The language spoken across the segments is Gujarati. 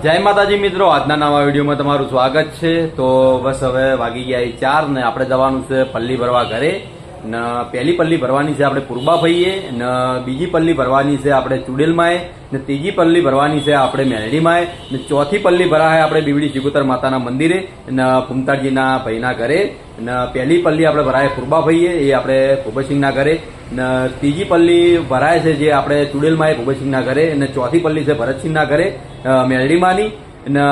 જય માતાજી મિત્રો, આજના નવા વિડીયોમાં તમારું સ્વાગત છે। તો બસ હવે વાગી ગયા 4 ને આપણે જવાનું છે પલ્લી ભરવા ઘરે ને પહેલી પલ્લી ભરવાની છે આપણે પૂર્બાભાઈએ ને બીજી પલ્લી ભરવાની છે આપણે ચુડેલમાએ ને ત્રીજી પલ્લી ભરવાની છે આપણે મેલડીમાએ ને ચોથી પલ્લી ભરાય આપણે બીવડી ચિકોતર માતાના મંદિરે ને ફૂમતાળજીના ભાઈના ઘરે ને પહેલી પલ્લી આપણે ભરાય પૂર્બાભાઈએ એ આપણે ભૂપતસિંહના ઘરે ને ત્રીજી પલ્લી ભરાય છે જે આપણે ચુડેલમાએ ભૂપતસિંહના ઘરે અને ચોથી પલ્લી છે ભરતસિંહના ઘરે મેલડીમાની ને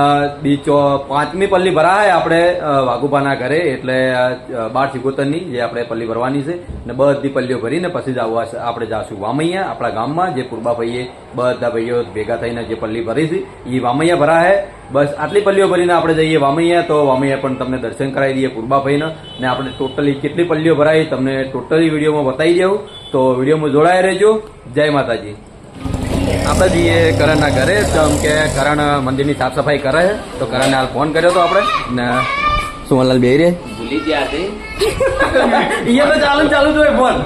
પાંચમી પલ્લી ભરાય આપણે વાઘુબાના ઘરે એટલે 12 ચિકોતરની જે આપણે પલ્લી ભરવાની છે ને બધી પલ્લીઓ ભરીને પછી જ આપણે જાશું વામૈયા આપણા ગામમાં જે પૂર્બાભાઈએ બધા ભાઈઓ ભેગા થઈને જે પલ્લી ભરી છે એ વામૈયા ભરાય। બસ આટલી પલ્લીઓ ભરીને આપણે જઈએ વામૈયા। તો વામૈયા પણ તમને દર્શન કરાવી દઈએ પૂર્બાભાઈને ને આપણે ટોટલી કેટલી પલ્લીઓ ભરાય તમને ટોટલી વિડીયોમાં બતાવી દઉં। તો વિડીયોમાં જોડાયા રહેજો। જય માતાજી। આપણે જઈએ કરણના ઘરે જેમ કે કરણ મંદિરની સાફ સફાઈ કરે છે તો કરણને હાલ ફોન કર્યો હતો આપણે ને સુમનલાલ બે રે ભૂલી ગયા છે અહીંયા તો ચાલુ જ હોય ફોન,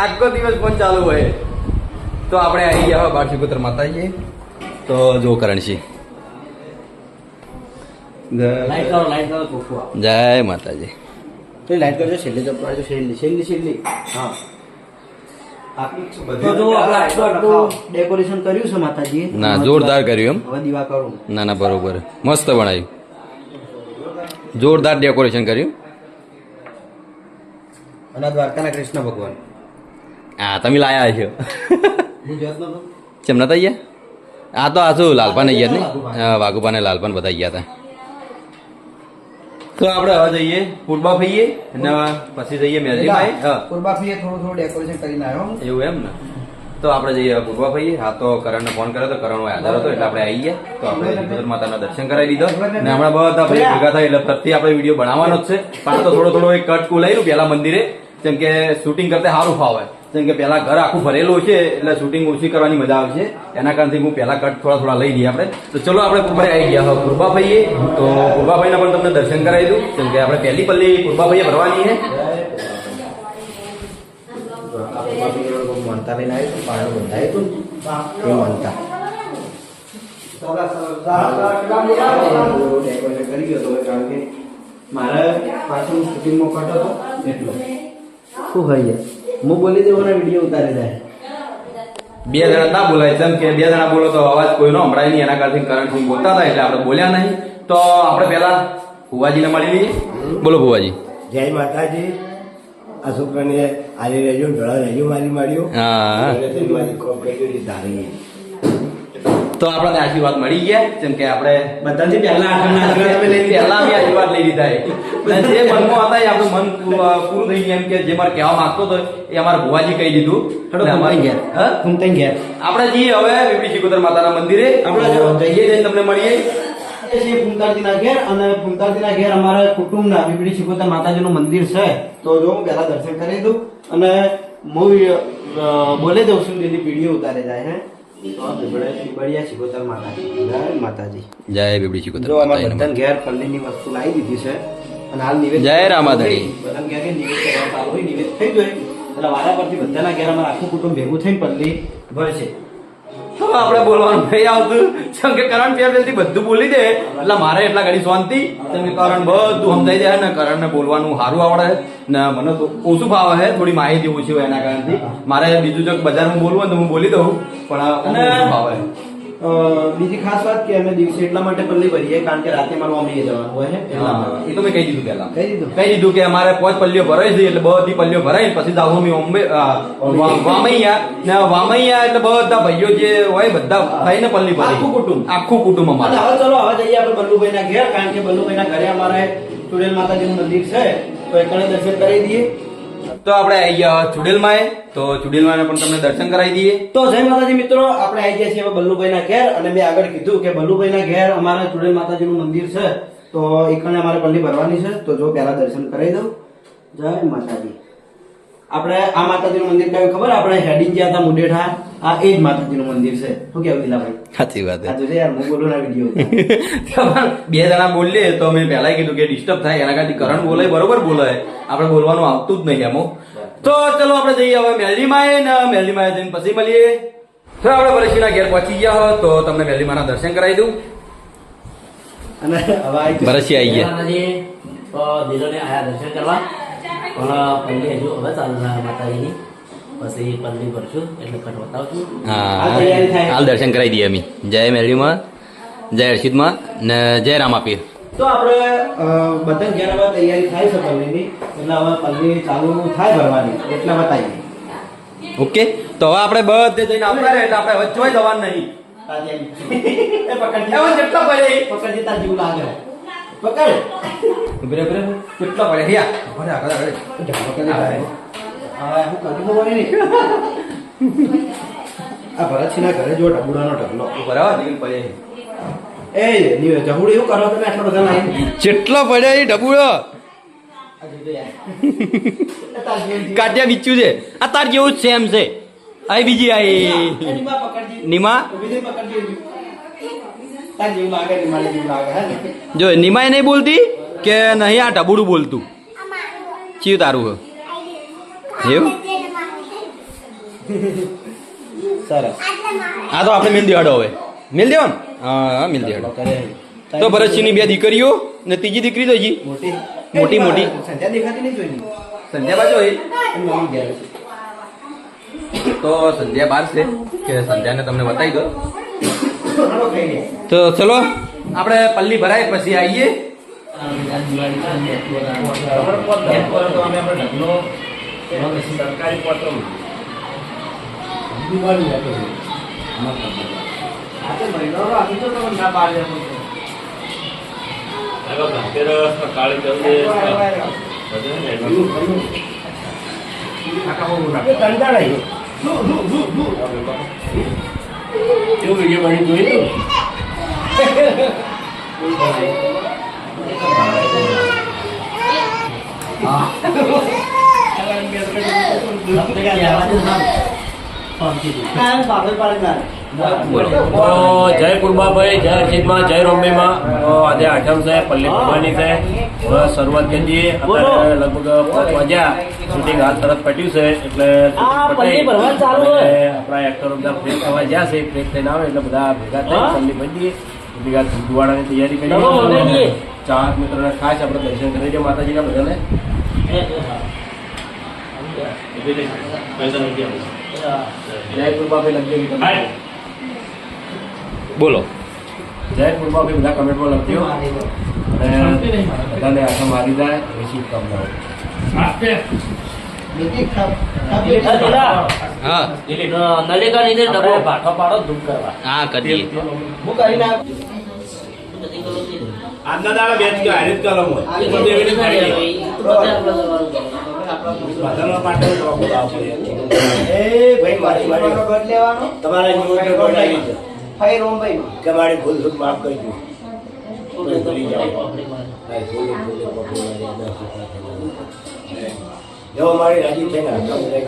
આખો દિવસ ફોન ચાલુ હોય। તો આપણે આવી ગયા 12 ચિકોતર માતાજી। તો જો કરણસિંહ લાઈટ કરો જય માતાજી। તો લાઈટ કરજો, છેલ્લે જપવાજો, છેલ્લી હા। તો જો આપણે આટલું ડેકોરેશન કર્યું છે માતાજી, ના જોરદાર કર્યું એમ। હવે દીવા કરું ના બરોબર, મસ્ત બનાવ્યું, જોરદાર ડેકોરેશન કર્યું। અને દ્વારકાના કૃષ્ણ ભગવાન હા તમે લાયા છો ગુજરાતનો તો ચેમ નતા ગયા? આ તો આ શું લાલપાને ગયા ને વાઘુપાને લાલપાન બધા ગયા હતા। તો આપણે હવે જઈએ પૂર્બાભાઈએ અને પછી જઈએ મેલડીમાએ। પૂર્બાભાઈએ થોડું ડેકોરેશન કરીને આવ્યો એવું એમ ને? તો આપણે જઈએ પૂર્બાભાઈએ। હા તો કરણને ફોન કર્યો તો કરણ હાજર હતો એટલે આપણે આવી ગયા। તો આપણે ચિકોતર માતાના દર્શન કરાવી દીધો ને હમણાં બધા ભાઈ ભેગા થાય એટલે ફરતી આપણે વિડીયો બનાવવાનો જ છે, પણ તો થોડો એક કટ કુલાયું પેલા મંદિરે જેમ કે શૂટિંગ કરતા સારું ફાવે। જેમ કે પેલા ઘર આખું ભરેલું છે એટલે શૂટિંગ ઓછી કરવાની મજા આવશે, એના કારણથી હું પેલા કટ થોડા લઈ લઈએ આપણે। તો ચલો આપણે પૂર્બાભાઈ આવી ગયા પૂર્બાભાઈએ। તો પૂર્બાભાઈના પણ તમને દર્શન કરાવી દઉં જેમ કે આપણે પહેલી પલ્લી પૂર્બાભાઈએ ભરવાની છે। માનતા લઈને આવ્યું, પાણી બંધાયું હતું એ માનતા ડેકોરેશન કરી ગયો હતો કારણ કે મારે પાછળ શૂટિંગમાં કટ હતો એટલો શું ખાઈએ હું બોલી દઉં ને વિડીયો ઉતારી જાય। બે જણા ના બોલાય જેમ કે બે જણા બોલો તો અવાજ કોઈનો સંભળાય નહીં, એના કારણે કરણસિંહ બોલતા હતા એટલે આપણે બોલ્યા નહીં। તો આપણે પહેલા ભુવાજીને મળી લઈએ। બોલો ભુવાજી। જય માતાજી। આ છોકરાને આજે રહેજો, ઢોળા રહેજો મારી માર્યો। હા મારી કોમ કરી ધારી તો આપણને આશીર્વાદ મળી ગયા જેમ કે આપણે બધાથી પહેલા પહેલા બી આશીર્વાદ લઈ લીધા અને જે મનમાં હતા એ આપણું મન પૂરું થઈ ગયું। એમ કે જે મારે કહેવા માંગતો હતો એ અમારા ભુવાજી કહી દીધું। આપણે જઈએ હવે બીબડી ચિકોતર માતાના મંદિરે, આપણે જઈએ જઈને તમને મળીએ ફૂમતાળજીના ઘેર। અને ફૂમતાળજીના ઘેર અમારા કુટુંબના બીબડી ચિકોતર માતાજીનું મંદિર છે। તો જો હું પહેલા દર્શન કરી દઉં અને હું બોલે દઉં છું તેની વિડીયો ઉતારે જાય હે। માતાજી જય બીબડી ચિકોતર જો અમારા બધા ઘેર પલ્લીની વસ્તુ લાવી દીધી છે અને હાલ નિવેદ જય રામાધણી બધા ઘેર નિવેદ કરવા ચાલુ હોય, નિવેદ થઈ જાય એટલે વારા પરથી બધાના ઘેર અમારા આખું કુટુંબ ભેગું થઈને પલ્લી ભરશે। તો આપણે બોલવાનું નહીં આવતું જેમ કે કરણ પેલથી બધું બોલી દે એટલે મારે એટલા ઘણી શાંતિ જેમ કે કરણ બધું સમજાઈ જાય ને કરણને બોલવાનું સારું આવડે ને મને તો ઓછું ભાવે છે, થોડી માહિતી ઓછી હોય એના કારણથી મારે બીજું જો બજારમાં બોલવું ને તો હું બોલી દઉં પણ ઓછું ભાવે। બીજી ખાસ વાત કે અમે દિવસે એટલા માટે પલ્લી ભરીએ કારણ કે રાતે મારું અમીએ જવાનું હોય છે। એ તો મેં કહી દીધું પહેલા કહી દીધું કે અમારે 5 પલ્લીઓ ભરાય છે એટલે બધી પલ્લીઓ ભરાય પછી જાવ અમે વામૈયા ને વામૈયા એટલે બધા ભાઈઓ જે હોય બધા થઈને પલ્લી ભરી આખું કુટુંબ અમારે। હવે ચલો હવે જઈએ આપણે બલ્લુભાઈના ઘેર કારણ કે બલ્લુભાઈના ઘરે અમારે ચુડેલ માતાજીનું મંદિર છે તો એકને દર્શન કરી દઈએ। તો આપણે આવી ગયા ચુડેલમાએ, તો ચુડેલમાને પણ તમને દર્શન કરાવી દઈએ। તો જય માતાજી મિત્રો, આપણે આવી ગયા છીએ હવે બલ્લુભાઈના ઘેર અને મેં આગળ કીધું કે બલ્લુભાઈના ઘેર અમારે ચુડેલ માતાજીનું મંદિર છે તો એકને અમારે પલ્લી ભરવાની છે। તો જો પહેલા દર્શન કરાવી દઉં। જય માતાજી। આપણે આ માતાજીનું મંદિર કયું ખબર? આપણે હેડિંગ ગયા હતા મુડેઠા, આ એ જ માતાજીનું મંદિર છે। શું કેવું દિલાભાઈ? સાચી વાત છે યાર, હું બોલું ના વિડીયો બે જણા બોલીએ તો મેં પહેલા કીધું કે ડિસ્ટર્બ થાય એના કારણે કરણ બોલે બરોબર બોલે, આપણે બોલવાનું આવતું જ નહીં એમાં। તો ચલો આપણે જઈએ હવે મેલડીમાએ ને મેલડીમાએ જઈને પછી મળીએ। તો આપણે પરેશીના ઘેર પહોંચી ગયા હો તો તમને મેલડીમાના દર્શન કરાવી દઉં। અને હવે આવી બરસી આવી ગયા માતાજી તો દિલોને આયા દર્શન કરવા પણ પલ્લી હજુ હવે ચાલુ થાય માતાજીની પછી પલ્લી ભરશું એટલે કટ બતાવશું હા તૈયારી થાય. હાલ દર્શન કરાવી દઈએ અમે જય મેરડીમાં જય હર્ષિદમાં ને જય રામાપીર. તો આપણે બધા ઘેર હવે તૈયારી થાય છે પલ્લીની એટલે હવે પલ્લી ચાલુ થાય ભરવાની એટલે બતાવીએ. ઓકે તો હવે આપણે બધે જઈને આવતા રહે એટલે આપણે હવે જોઈ જવાનું નહીં. એ પકડ એમાં જેટલા પડે પકડજે તાર જીવ લાગે પકડ ઉભરે ઉભરે કેટલા પડે હિયા ભરે આગળ આગળ હા હું કરી ખબર નહીં આ ભરતસિંહના ઘરે જો ઢબુડાનો ઢગલો બરાબર દીકરી પડે એ નીવે જહુડ એવું કરો તમે આટલા બધા લાઈન જેટલા પડે એ ડબુડો કાટ્યા બીચું છે આ તાર જેવું જ સેમ છે આ બીજી આઈ નીમા જો નીમા નહીં બોલતી કે નહીં આ ઢબુડું બોલતું ચિયું તારું હે એવું સરસ હા તો આપણે મિલ દેવાડો હવે મિલ દેવો ને હા મિલ દેવાડો તો ભરતસિંહની બે દીકરીઓ ને ત્રીજી દીકરી તો હજી મોટી મોટી મોટી સંધ્યા દેખાતી નહીં જોઈ સંધ્યા બાજુ હોય મમ્મી ઘેર છે. તો સંધ્યા બાર છે કે સંધ્યાને તમને બતાવી દો હાલો ખાઈ લે. તો ચલો આપણે પલ્લી ભરાય પછી આવીએ સરકારી પત્ર આ તો મહિનાનો આપી દો તમે ના પાડે પણ. પાગલ પાડે ના જય કુરબાભાઈ જય હર્ષિદમાં જય રોમ્બેમાં આજે આઠમ છે પલ્લી ભરવાની છે હવે શરૂઆત કરી દઈએ અત્યારે લગભગ 5 વાગ્યા શૂટિંગ હાલ તરત પટ્યું છે એટલે પલ્લી ભરવાનું ચાલુ છે આપણા એક્ટરો બધા ફ્રેશ થવા ગયા છે ફ્રેશ થઈને આવે એટલે બધા ભેગા થઈ પલ્લી ભરી દઈએ ભેગા ધુવાડાની તૈયારી કરીએ ચાર મિત્રોને ખાસ આપણે દર્શન કરી દઈએ માતાજીના બધાને જય કુરબાભાઈ લખજો બોલો જય કુરબાભાઈ બધા કમેન્ટમાં લખજો અને બધાને આશા મારી જાય એવી શુભકામનાઓ હા નલિકા નીચે ડબ્બો ભાઠો પાડો ધૂપ કરવા હા કરીએ હું કરીને આપ. આજના દાડા બેચ કે હારી જ કલમ હોય એ બધું એવી રીતે ખાઈ લે. બધાનો પાટો ડબ્બો લાવવો પડે. એ ભાઈ મારી બરોબર લેવાનો તમારા જીવન બોલાવી છે ફાઈ રોમભાઈ કે મારી ભૂલ ભૂલ માફ કરજો જો મારી રાજી છે ને હકમ લઈ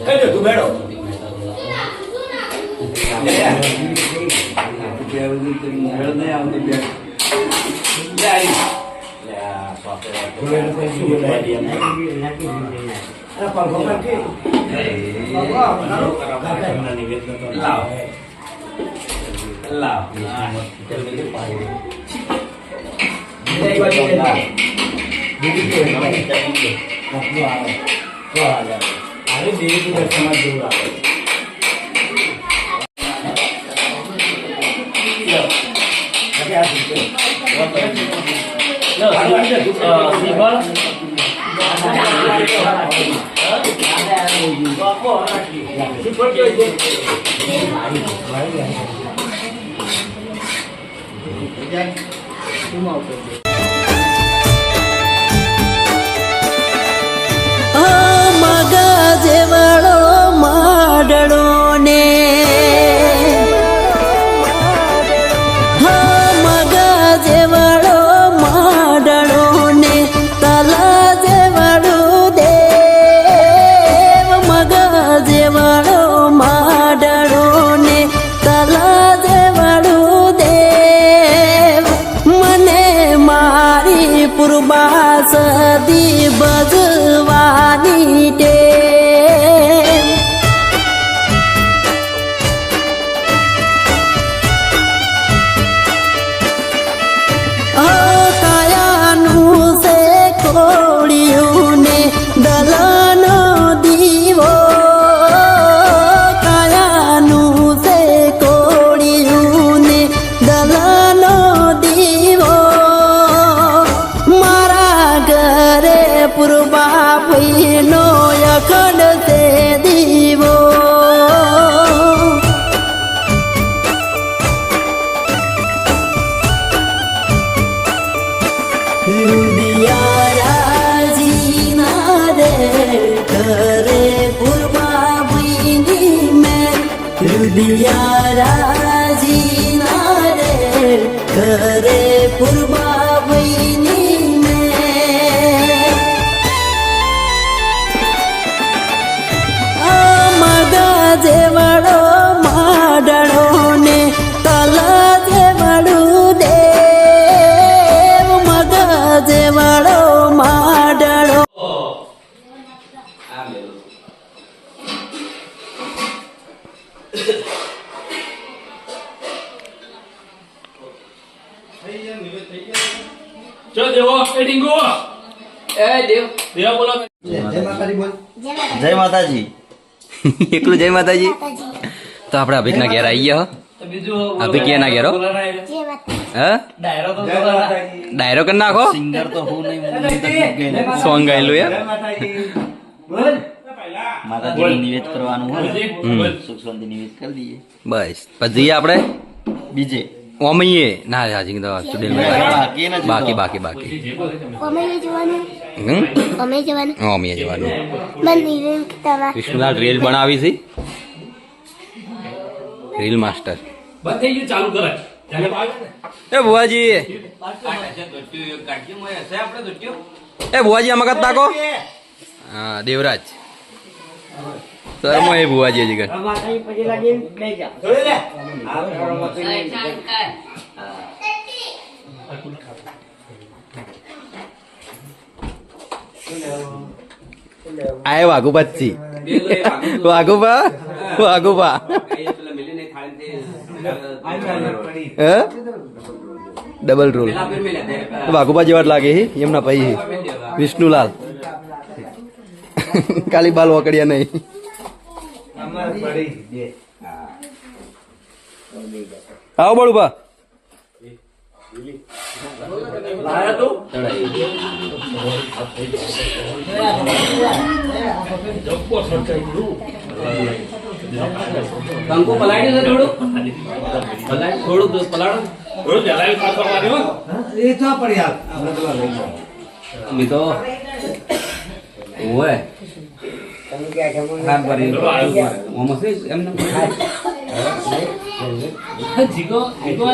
કઈ તું બેઠો મગજવાળો માડળો ને મગજવાળો માડળો ને તલા જેવાળું દેવ મગજવાળો માડળો ને તલા જેવાળું દેવ મને મા પૂર્વા સદી બજવાની ટેવ કાયાનું છે કોળિયું ને દલનો દીવો કાયાનું છે કોળિયું ને દલનો દીવો મારા ઘરે પૂર્વા ભઈનો અખંડ છે દીવો કરે પૂર્વા ભઈની મેં રુદિયા રાજીના રે કરે પૂર્વા ભઈની મેં મગા જેવડો માડળો ને તલા જેવડું દેવ મગા જેવડો માડળો ચલ દેવો એ ડીંગો દેવા બોલો જય માતાજી એકલું જય માતાજી. તો આપણે અભિકના ઘેર આવી ગયા અભિક ના ઘેરો હા ડાયરો કરી નાખો સિંગર તો હું નહીં સોંગ ગાયેલું યાર. માતાજીનું નિવેદ કરવાનું હોય હમ. સુખ શાંતિ નિવેદ કરી દઈએ બસ પછી જઈએ આપણે બીજે ઓમઈએ ના હાજી તો સ્ટુડિયો બાકી નથી તો. બાકી બાકી બાકી અમે જવાનું હમ અમે જવાનું ઓમીએ જવાનું. મંદિરે તમારા વિષ્ણુલાલ રીલ બનાવી છે રીલ માસ્ટર. બંધ થઈ ગયું ચાલુ કરાય એ બુઆજી એ બુઆજી આમાં કદ તાકો હા દેવરાજ સરમો એ બુઆજી હજી કન આય વાઘુબાજી વાઘુબા વાઘુબા ડબલ રોલ વાઘુબા જેવા જ લાગે છે એમના ભાઈ વિષ્ણુલાલ કાલી બાલ વકડિયા નહીં. આવો બળુબા કંકુ પલાડ્યું છે થોડું થોડું પલાડો થોડું જલાવી પાછો માર્યો એ તો પડી હાલ અમે તો ઓય જીગો જીગો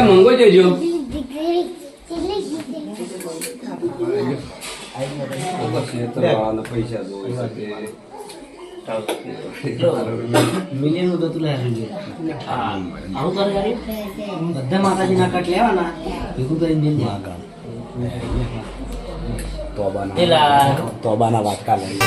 મંગો જજો મિલિયન તો તું લઈ આવું કરે ગાડી બધા માતાજીના કટ લેવાના ભેગું કરીને મિલ તોબાના વાટકા લઈ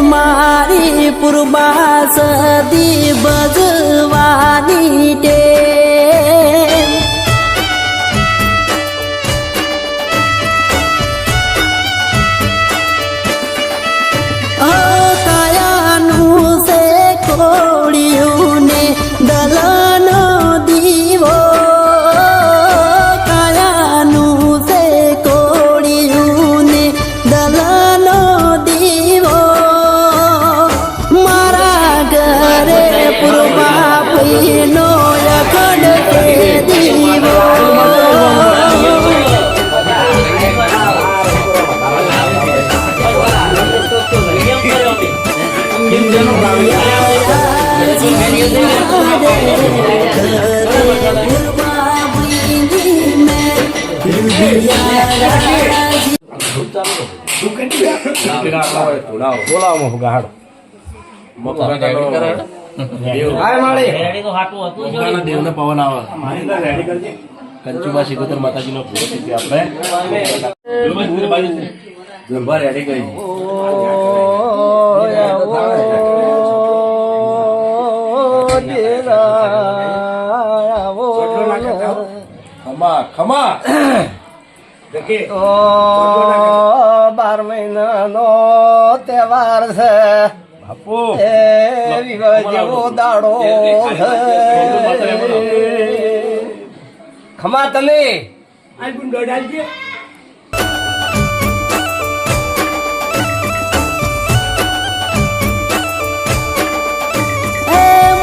મારી મારી પૂર્વા સદી ભજવાની ટેવ કાયાનું છે કોળિયું ને દલનો દીવો કાયાનું છે કોળિયું ને દલનો દીવો મારા ઘરે પૂર્વા પીનો અખંડ છે દીવો દેવને પવન આવે કંચુબા સિકોતર માતાજીનો ભૂલો છે આપણે જંભા રેડી કરી ખમા ખમા 12 મહિનાનો તહેવાર છે બાપુ એ વિવાહ જેવો દાડો છે ખમા તમે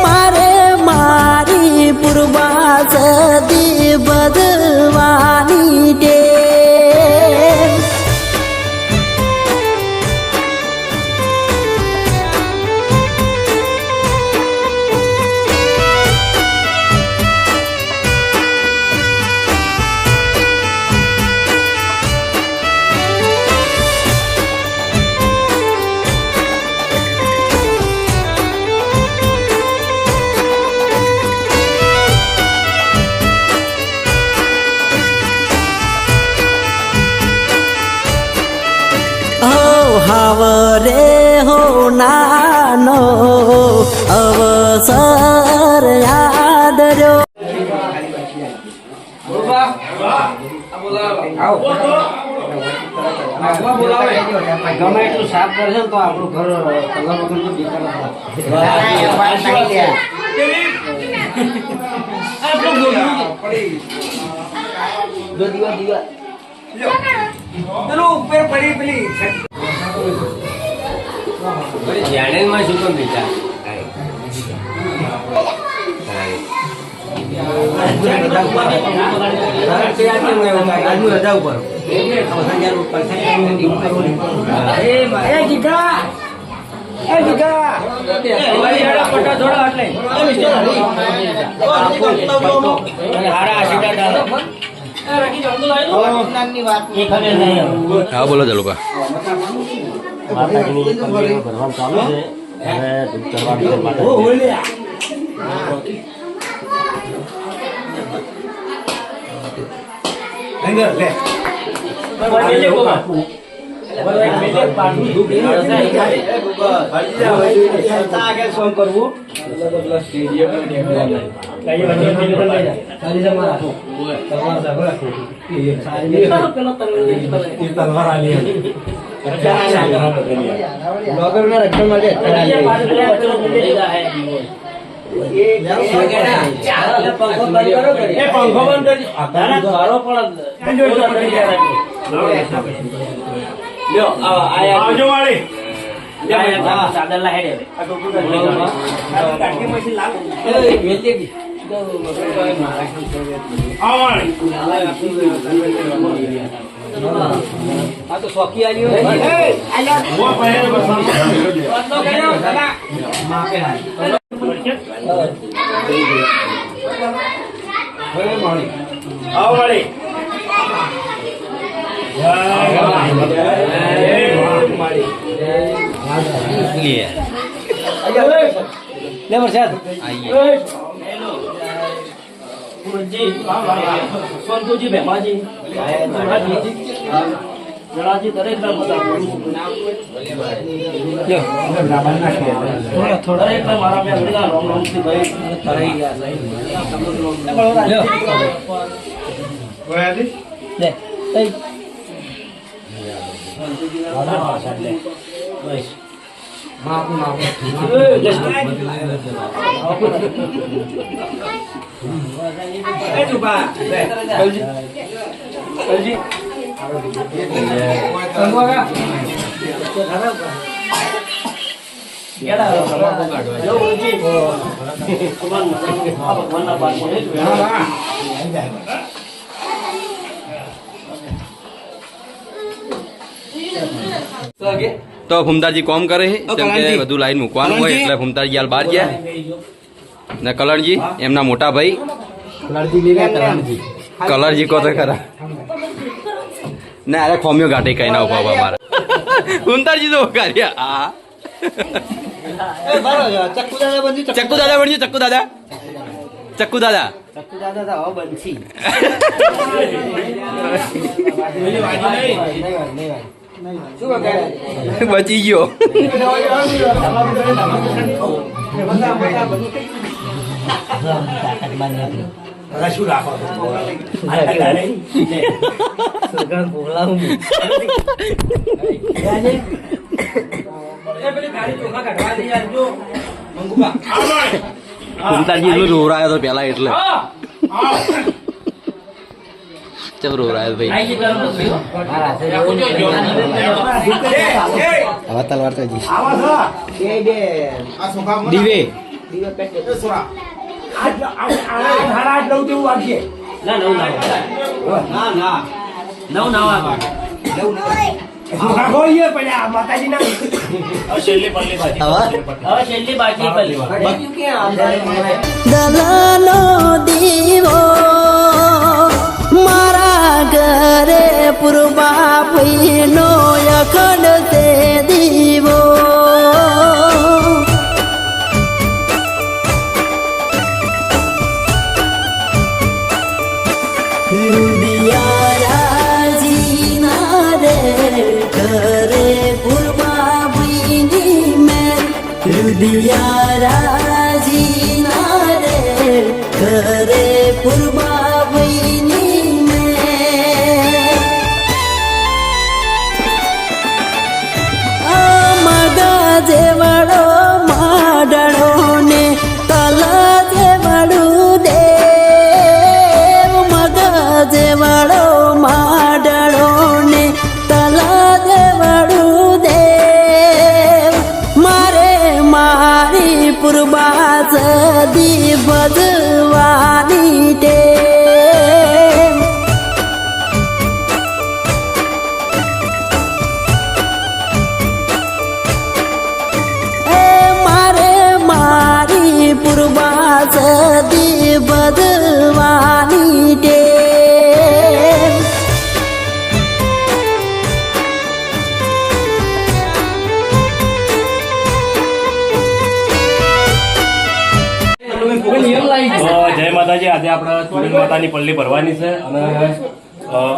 મારે મારી પૂર્વા સદી ભજવાની ટેવ હાવરે હો નાનો અવસર યાદ રહ્યો ગમે એટલું સાફ કરશે ને તો આપણું ઘર કલર જાણેલમાં શું કેમ બીજા રજા ઉપર હા બોલો જલુકા માતાજીની પલ્લીનું ભરવાનું ચાલુ છે હવે ધૂપ ચડવાનું છે માતાજી રક્ષણ માટે પંખો બંધ આ તો શોખી ले प्रसाद सोनू जी बेमा जी જણાજી દરેક ના બધા થોડા દરેક ના મારા બે અંગીના રોમ રોમથી ભાઈ તરાઈ ગયા તો ફૂમતાજી કોમ કરે છે કેમ કે બધું લાઈન મૂકવાનું હોય એટલે ફૂમતાજી હાલ બહાર ગયા ને કલરજી એમના મોટા ભાઈ કલરજી કહો તો ખરા ને અરે ખોમ્યો ગાંઠે કઈ ના ઉભા મારા ફૂમતાજી તો કર્યા હા ચક્કુ દાદા બનજો ચક્કુ દાદા ચક્કુ દાદા બચી ગયો શું રાખો ફૂમતાજી એટલું રોરાયો તો પેલા એટલે ચમ રોરાયો ભાઈ હવે તલવાર તો જી દીવે દલનો દીવો મારા ઘરે પૂર્વા ભઈનો અખંડ તે દીવો રાજી ના રે ઘરે પૂર્વા ભઈની મગા જેવડો માડણો ને તલા જેવડું દેવ મગા જેવડો માડણો ને તલા જેવડું દેવ મારી પૂર્વા સદી ભજવાની ટેવ મારે મારી પૂર્વા સદી ભજવાની ટેવ જય માતાજી. આજે આપણે ચુડેલ માતાની પલ્લી ભરવાની છે અને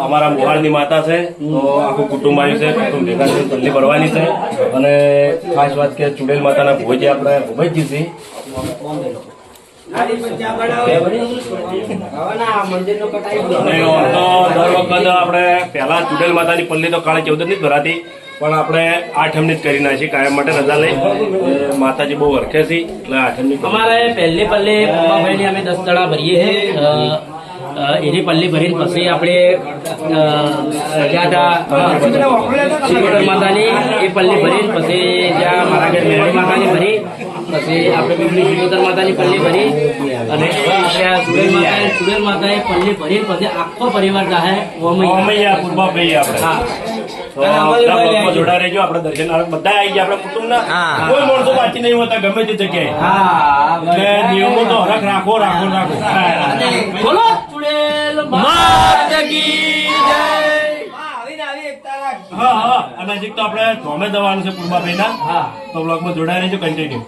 અમારા મોહાળની માતા છે તો આખું કુટુંબ આવ્યું છે કુટુંબ ભેગા થઈને પલ્લી ભરવાની છે અને ખાસ વાત કે ચુડેલ માતાના ભોજ આપણે ભોજ છે અને દર વખત આપણે પહેલા ચુડેલ માતાની પલ્લી તો કાળે 14 ની જ ભરાતી પણ આપણે 8 ની જ કરી નાખી કાયમ માટે રજા લઈ માતાજી બહુ વરખે છે એટલે 8 ની અમારે પહેલી પલ્લી પંબાભાઈની અમે 10 દડા ભરીએ છીએ એની પલ્લી ભરીને પછી આપણે ગયા હતા શિકોતર માતાની એ પલ્લી ભરીને પછી જ્યાં મારા ઘર મેળી માતાની ભરી પછી આપણે બીજી શિકોતર માતાની પલ્લી ભરી અને ચુડેલ માતાએ પલ્લી ભરીને પછી આખો પરિવાર જાય ઓમૈયા પૂર્વાભાઈ આપણે જોડા રહેજો આપણે દર્શન બધા આવી ગયા આપણા કુટુંબના કોઈ માણસો બાકી નહીં હોતા ગમે તે જગ્યાએ નિયમો તો હરખ રાખો રાખો રાખો બોલો ચુડેલ માતા કી જય. હા હા અને હજી તો આપણે ધોમે દવાનું છે પૂર્વાભાઈ ના તો બ્લોગમાં જોડાઈ રહેજો કન્ટિન્યુ.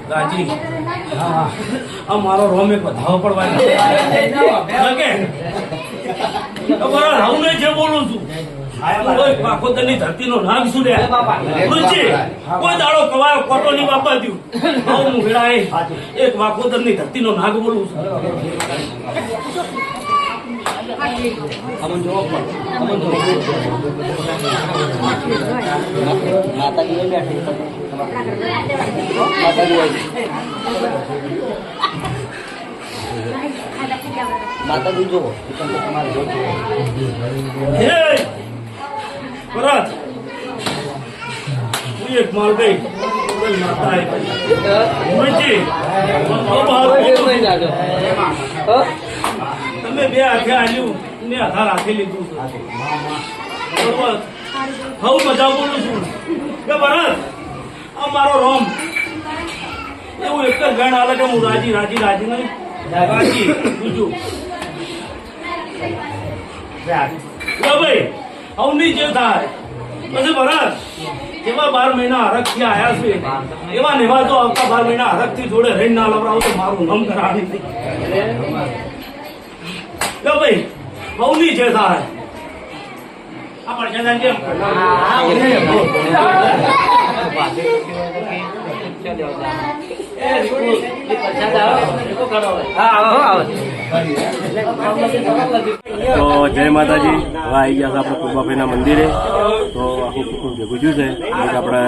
રાજી આ મારો રોમ એક વધાવો પડવાનો તમારા રાવને જે બોલું છું પાખોદરની ધરતીનો નાગ શું રે રુચિ કોઈ દાડો કવાયો કોટો ની વાપા દ્યું હું ભેળાએ એક વાખોદરની ધરતીનો નાગ બોલું છું માતાજી જો ભરત હું એક માલ ગઈ માતા તમે બે હાથે આવ્યું ને આધાર રાખી લીધું બરોબર હું મજા બોલું છું કે ભરત આ મારો રોમ એવું એક જ ગણ આવે કે હું રાજી રાજી રાજી નહીં રાજી બીજું ભાઈ અવની જે થાય પછી ભરત એવા 12 મહિના હરખ થી આયા છે એવા નેવા તો આવતા 12 મહિના હરખ થી જોડે રહીને ના લવડાવો તો મારું નામ કરાવી ભાઈ અવની જે થાય આ પડશે જેમ તો જય માતાજી હવે આવી ગયા છે આપણે કુરબાભાઈના મંદિરે તો આખું કુટુંબ ભેગું થયું છે એટલે આપણે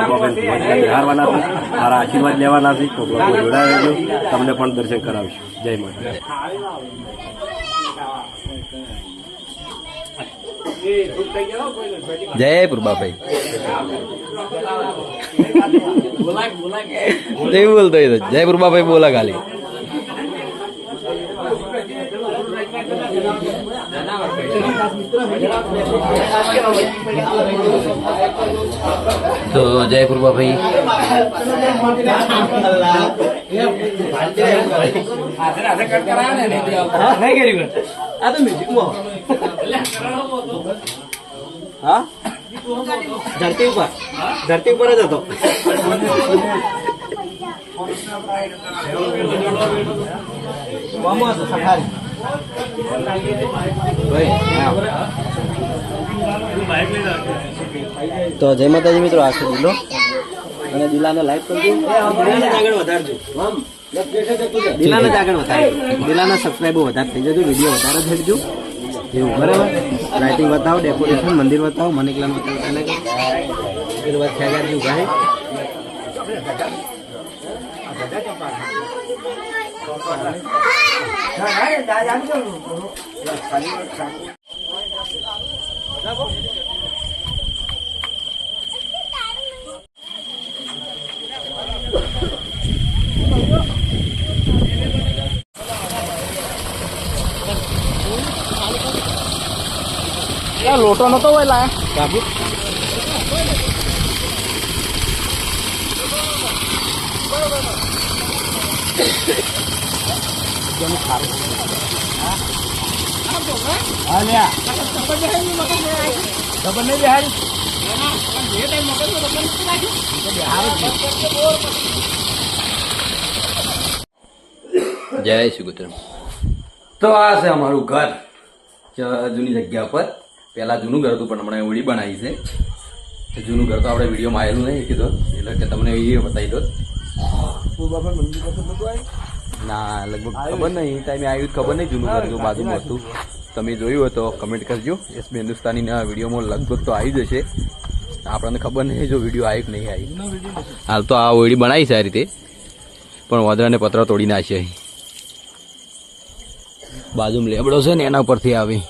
કુરબાભાઈ બિહારવાના છે સારા આશીર્વાદ લેવાના છે તો બ્લોગમાં જોડાયા રહેજો તમને પણ દર્શન કરાવીશું જય માતા જય પુરબાભાઈ એવું બોલતો જય પુરબાભાઈ બોલા ખાલી તો જય પુરબાભાઈ હા ધરતી ઉપર જ હતો તો જય માતાજી મિત્રો આ છે દિલો અને દિલાને લાઈક કરજો દિલાને જ આગળ વધારજો દિલાને જ આગળ વધારજો દિલાના સબસ્ક્રાઈબર વધારે થઈ જજો વિડીયો વધારે થજો એવું બરાબર લાઇટિંગ બતાવો ડેકોરેશન મંદિર બતાવો મની પ્લાન બતાવો એને ફિર વાત ખ્યાલ જો ગાય લોટો નતો હોય લાયા બાપુ જય શ્રી કૃષ્ણ તો આ છે અમારું ઘર જૂની જગ્યા પર પહેલા જૂનું ઘર હતું પણ હમણાં ઓળી બનાવી છે જૂનું ઘર તો આપણે વિડીયોમાં આવેલું નહીં કીધું એટલે કે તમને એ બતાવી દો ના લગભગ ખબર નહીં ટાઈમે આવ્યું ખબર નહીં જૂનું ઘર જો બાજુમાં હતું તમે જોયું હોય તો કમેન્ટ કરજો એસબી હિન્દુસ્તાનીના વિડીયોમાં લગભગ તો આવી જશે આપણને ખબર નહીં જો વિડીયો આવ્યું કે નહીં આવ્યું હાલ તો આ ઓળી બનાવી છે આ રીતે પણ વાદળાને પતરા તોડી નાખશે બાજુમાં લેબડો છે ને એના ઉપરથી આવી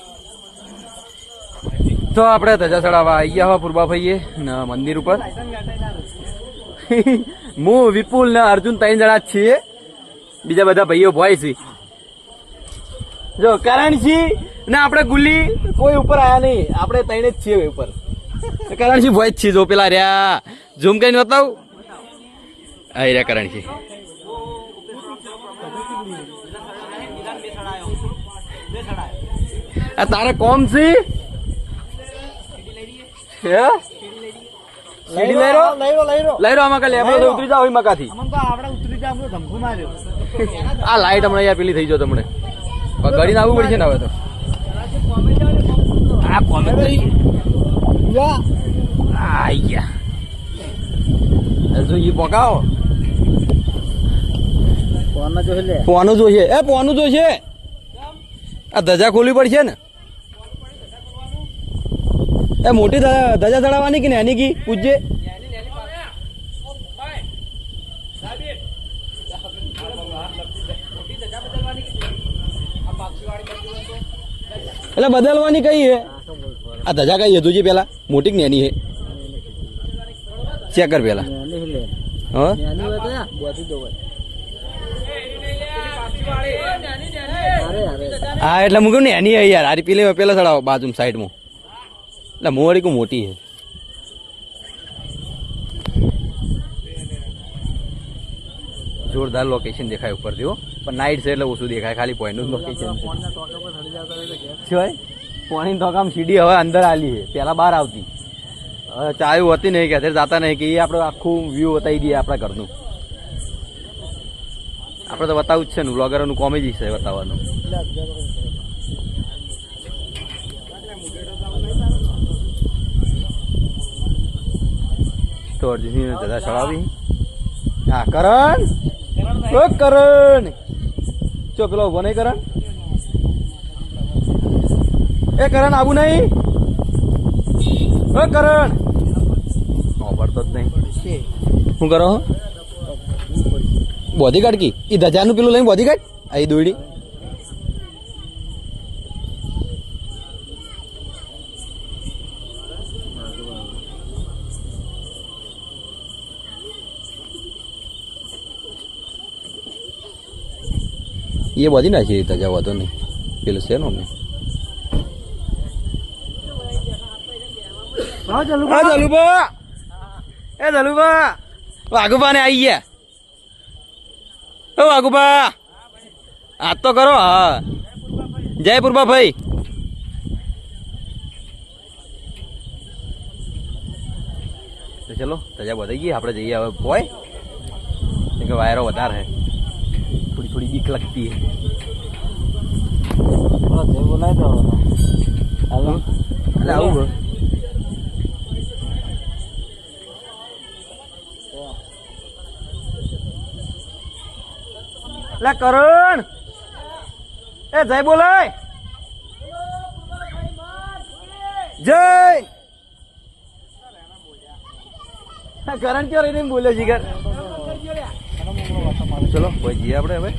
તો આપણે ધજા ચડાવવા આવી ગયા પૂર્વાભાઈએ મંદિર ઉપર હું વિપુલ ને અર્જુન 3 જણા જ છીએ બીજા બધા ભાઈઓ ભોય છે જો કરણસિંહ ને આપણે ગુલ્લી કોઈ ઉપર આયા નહીં આપણે 3 જ છીએ ઉપર કરણસિંહ ભોય જ છીએ જો પેલા રહ્યા ઝૂમ કરીને બતાવું આ રહ્યા કરણસિંહ આ તારે કોમ છે લઈ લો આમાં કાલે આપણે ઉતરી જાવ મકાથી આ લાઈટ હમણાં યાર પેલી થઈ જો તમને ગળીને આવવું પડશે ને હવે તો આ કોમેન્ટ આયા ઈ પકાવો પોનું જોશે પોનું જોશે આ ધજા ખોલવી પડશે ને એ મોટી ધજા ચડાવવાની કે નાની કી પૂછજે એટલે બદલવાની કઈ હે આ ધજા કઈ હતું પેલા મોટી કે નાની હે ચેક કર પેલા હા એટલે મૂક્યું ને એની હે યાર આરી પેલે પેલા ચડાવો બાજુ સાઈડમાં એટલે મોડી કો મોટી હે જોરદાર લોકેશન દેખાય ઉપરથી હો પણ નાઇટ છે એટલે ઓછું દેખાય ખાલી પોઈન્ટ નું લોકેશન છે પોણી તો કામ સીડી હવે અંદર આલી છે પેલા બહાર આવતી હવે ચાયું હતી નહીં કે અત્યારે જાતા નહીં કે એ આપણે આખું વ્યૂ બતાવી દઈએ આપણા ઘરનું આપણે તો બતાવું જ છે ને બ્લોગરોનું કોમેડી છે બતાવવાનું તો અર્જુન જતા ચડાવી હા કરણ કરણ ચો પેલો ઉભો નહીં કરણ એ કરણ આવું નહીં કરણ પડતો જ નહીં શું કરો બોડીગાર્ડ કી એ ધજાનું પેલું લઈને બોડીગાર્ડ આ દોડી એ બધી નાખી રીતે જવા તો નહીં પેલું છે ને જલુબા એ જલુબા વાઘુબા ને આવી ગયા ઓ વાઘુબા આજ તો કરો હા જય પૂર્બા ભાઈ ચલો તજા બધાઈ ગઈ આપણે જઈએ હવે બોય કે વાયરો વધારે હે थोड़ी थोड़ी बीक लगती है बोला तो करण ए जय बोलाय जय करण क्यों रही बोले जिगर चलो कोई जी આપણે હવે